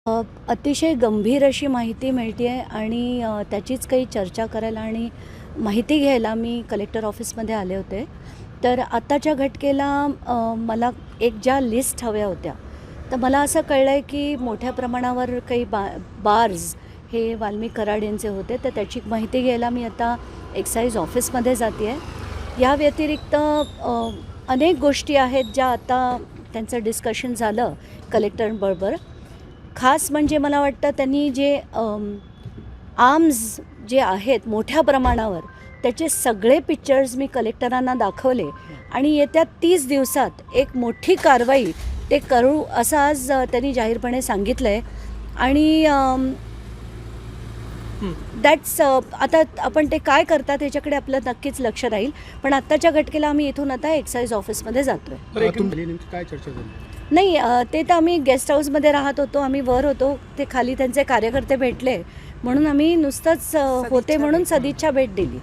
अतिशय गंभीर अशी माहिती मिळते आहे आणि त्याचीच काही चर्चा करायला आणि माहिती घ्यायला मी कलेक्टर ऑफिसमध्ये आले होते. तर आत्ताच्या घटकेला मला एक ज्या लिस्ट हव्या होत्या, तर मला असं कळलं आहे की मोठ्या प्रमाणावर काही बार्स हे वाल्मिक कराड यांचे होते, तर त्याची माहिती घ्यायला मी आता एक्साईज ऑफिसमध्ये जाते आहे. या व्यतिरिक्त अनेक गोष्टी आहेत ज्या आता त्यांचं डिस्कशन झालं कलेक्टरबरोबर. खास म्हणजे मला वाटतं त्यांनी जे आर्म्स जे आहेत मोठ्या प्रमाणावर त्याचे सगळे पिक्चर्स मी कलेक्टरांना दाखवले आणि येत्या 30 दिवसात एक मोठी कारवाई ते करू असं आज त्यांनी जाहीरपणे सांगितलं आहे. आणि दॅट्स आता आपण ते काय करतात ह्याच्याकडे आपलं नक्कीच लक्ष राहील. पण आत्ताच्या घटकेला आम्ही इथून आता एक्साईज ऑफिसमध्ये जातो आहे. काय चर्चा झाली? नाही, ते तर आम्ही गेस्ट हाऊसमध्ये राहत होतो, आम्ही वर होतो, ते खाली त्यांचे कार्यकर्ते भेटले म्हणून आम्ही नुसतंच होते म्हणून सदिच्छा भेट दिली.